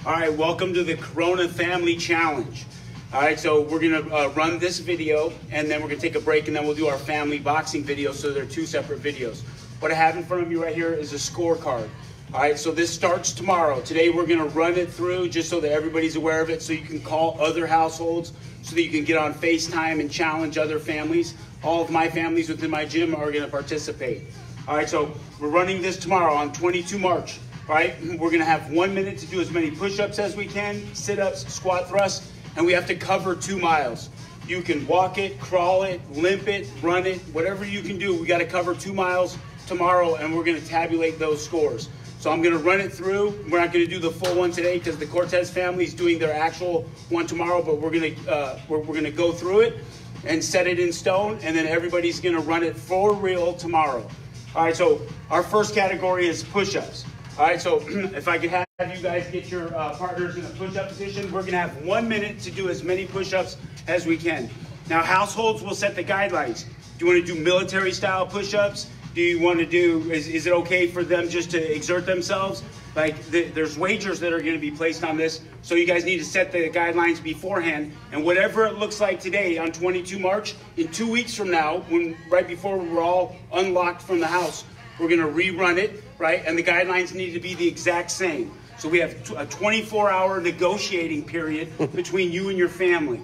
All right, welcome to the Corona Family Challenge. All right, so we're gonna run this video and then we're gonna take a break and then we'll do our family boxing video, so they're two separate videos. What I have in front of you right here is a scorecard. All right, so this starts tomorrow. Today we're gonna run it through just so that everybody's aware of it, so you can call other households, so that you can get on FaceTime and challenge other families. All of my families within my gym are gonna participate. All right, so we're running this tomorrow on 22 March. All right, we're gonna have 1 minute to do as many push-ups as we can, sit-ups, squat thrusts, and we have to cover 2 miles. You can walk it, crawl it, limp it, run it, whatever you can do. We gotta cover 2 miles tomorrow and we're gonna tabulate those scores. So I'm gonna run it through. We're not gonna do the full one today because the Cortez family is doing their actual one tomorrow, but we're gonna go through it and set it in stone, and then everybody's gonna run it for real tomorrow. All right, so our first category is push-ups. All right, so if I could have you guys get your partners in a push-up position, we're gonna have 1 minute to do as many push-ups as we can. Now, households will set the guidelines. Do you wanna do military style push-ups? Do you wanna do, is it okay for them just to exert themselves? Like, there's wagers that are gonna be placed on this, so you guys need to set the guidelines beforehand, and whatever it looks like today on 22 March, in 2 weeks from now, right before we're all unlocked from the house, we're gonna rerun it, right? And the guidelines need to be the exact same. So we have a 24-hour negotiating period between you and your family.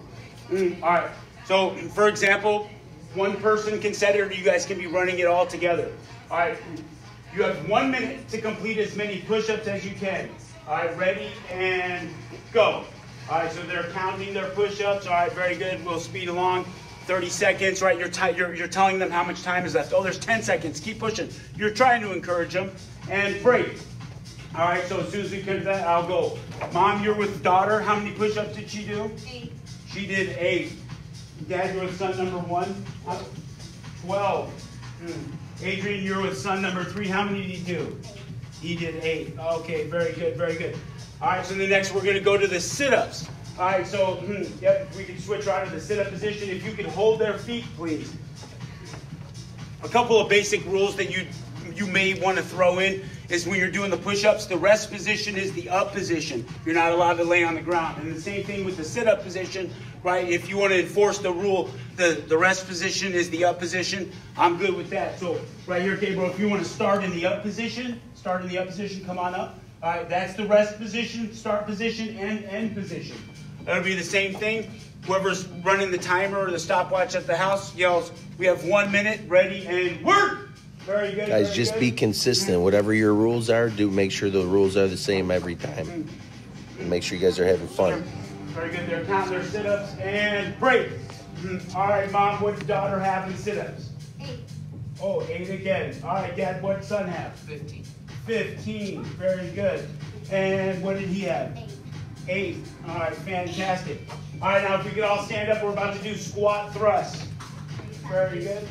All right, so for example, one person can set it, or you guys can be running it all together. All right, you have 1 minute to complete as many push-ups as you can. All right, ready and go. All right, so they're counting their push-ups. All right, very good, we'll speed along. 30 seconds, right? You're telling them how much time is left. Oh, there's 10 seconds. Keep pushing. You're trying to encourage them. And break. All right, so as soon as we come to that, I'll go. Mom, you're with daughter. How many push-ups did she do? 8. She did 8. Dad, you're with son number 1? 12. Adrian, you're with son number 3. How many did he do? 8. He did 8. Okay, very good, very good. All right, so the next we're going to go to the sit-ups. All right, so, yep, we can switch right to the sit-up position. If you could hold their feet, please. A couple of basic rules that you may want to throw in is when you're doing the push-ups, the rest position is the up position. You're not allowed to lay on the ground. And the same thing with the sit-up position, right? If you want to enforce the rule, the rest position is the up position, I'm good with that. So right here, Gabriel, if you want to start in the up position, come on up. All right, that's the rest position, start position, and end position. That'll be the same thing. Whoever's running the timer or the stopwatch at the house yells, we have 1 minute, ready, and work! Very good. Guys, just be consistent. Whatever your rules are, make sure the rules are the same every time. And make sure you guys are having fun. Very good. They're counting their sit-ups and break. All right, Mom, what did daughter have in sit-ups? 8. Oh, 8 again. All right, Dad, what did son have? 15. 15. Very good. And what did he have? 8. 8. All right, fantastic. All right, now if we could all stand up, we're about to do squat thrusts. Very good.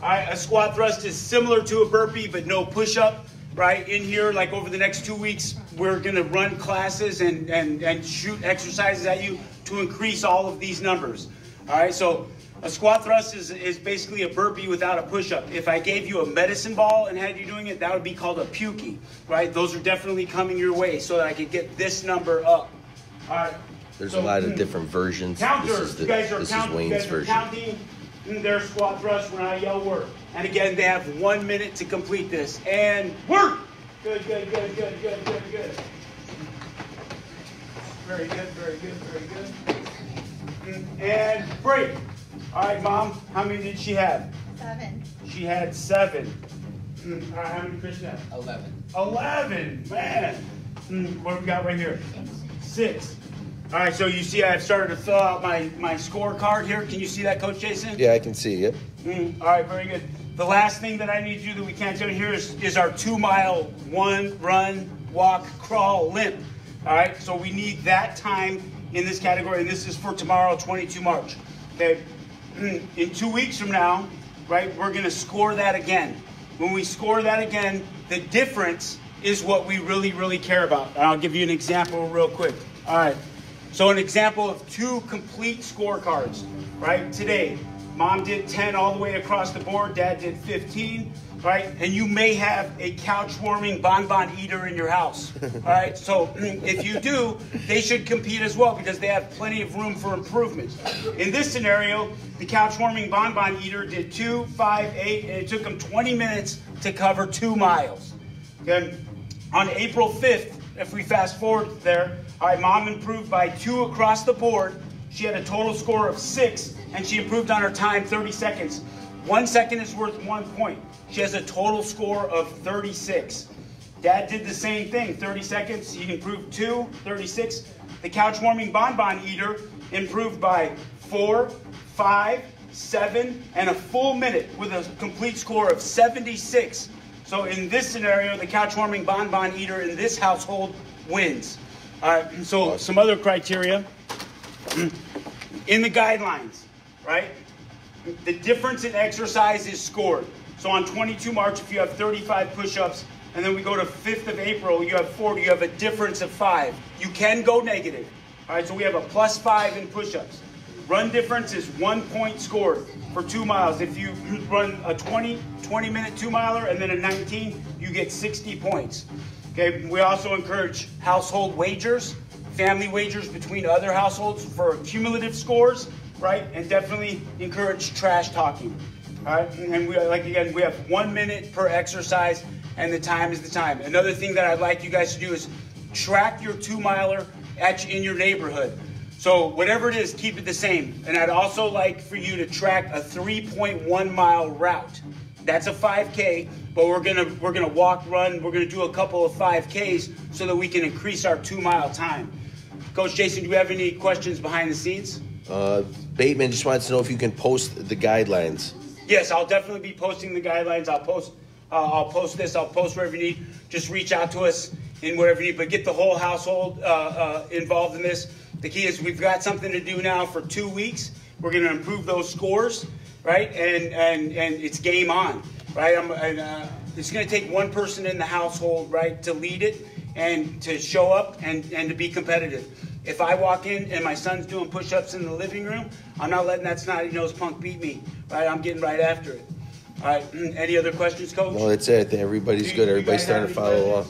All right, a squat thrust is similar to a burpee, but no push-up, right? In here, like over the next 2 weeks, we're gonna run classes and shoot exercises at you to increase all of these numbers. All right, so a squat thrust is basically a burpee without a push-up. If I gave you a medicine ball and had you doing it, that would be called a pukey, right? Those are definitely coming your way so that I could get this number up. All right. There's a lot of different versions. Counters. You guys are this is counting. Wayne's You guys are version. counting their squat thrust when I yell work. And again, they have 1 minute to complete this. And work. Good, good, good, good, good, good, good. Very good, very good, very good. And break. All right, Mom, how many did she have? 7. She had 7. All right, how many did Christian have? 11. 11, man. What do we got right here? 6. All right, so you see I've started to fill out my scorecard here. Can you see that, Coach Jason? Yeah, I can see it. All right, very good. The last thing that I need to do that we can't do here is our 2 mile, 1 run, walk, crawl, limp. All right, so we need that time in this category, and this is for tomorrow, 22 March. Okay, in 2 weeks from now, right, we're gonna score that again. When we score that again, the difference is what we really, really care about. And I'll give you an example real quick. All right, so an example of 2 complete scorecards, right? Today, Mom did 10 all the way across the board, Dad did 15. right? And you may have a couch warming bonbon eater in your house, all right? So if you do, they should compete as well because they have plenty of room for improvement. In this scenario, the couch warming bonbon eater did 2, 5, 8, and it took them 20 minutes to cover 2 miles. Okay? On April 5th, if we fast forward there, all right, Mom improved by 2 across the board. She had a total score of 6, and she improved on her time 30 seconds. 1 second is worth 1 point. She has a total score of 36. Dad did the same thing, 30 seconds. He improved 2, 36. The couch warming bonbon eater improved by 4, 5, 7, and a full minute with a complete score of 76. So in this scenario, the couch warming bonbon eater in this household wins. All right, so some other criteria in the guidelines, right? The difference in exercise is scored. So on 22 March, if you have 35 push-ups, and then we go to 5th of April, you have 40, you have a difference of 5. You can go negative. All right, so we have a +5 in push-ups. Run difference is 1 point scored for 2 miles. If you run a 20-minute 2-miler and then a 19, you get 60 points. Okay, we also encourage household wagers, family wagers between other households for cumulative scores, right? And definitely encourage trash talking. All right, and we have 1 minute per exercise, and the time is the time. Another thing that I'd like you guys to do is track your 2-miler in your neighborhood. So whatever it is, keep it the same. And I'd also like for you to track a 3.1 mile route. That's a 5K, but we're gonna walk, run. We're gonna do a couple of 5Ks so that we can increase our 2-mile time. Coach Jason, do you have any questions behind the scenes? Bateman just wants to know if you can post the guidelines. Yes, I'll definitely be posting the guidelines. I'll post this. I'll post wherever you need. Just reach out to us in whatever you need, but get the whole household involved in this. The key is we've got something to do now for 2 weeks. We're going to improve those scores, right? And it's game on, right? It's going to take one person in the household, right, to lead it and to show up and to be competitive. If I walk in and my son's doing push-ups in the living room, I'm not letting that snotty-nosed punk beat me, right? I'm getting right after it. All right, any other questions, Coach? No, that's it. Everybody's good. Everybody's starting to follow along.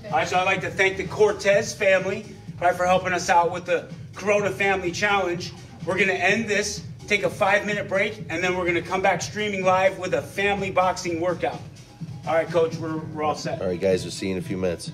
All right, so I'd like to thank the Cortez family, right, for helping us out with the Corona Family Challenge. We're going to end this, take a 5-minute break, and then we're going to come back streaming live with a family boxing workout. All right, Coach, we're all set. All right, guys, we'll see you in a few minutes.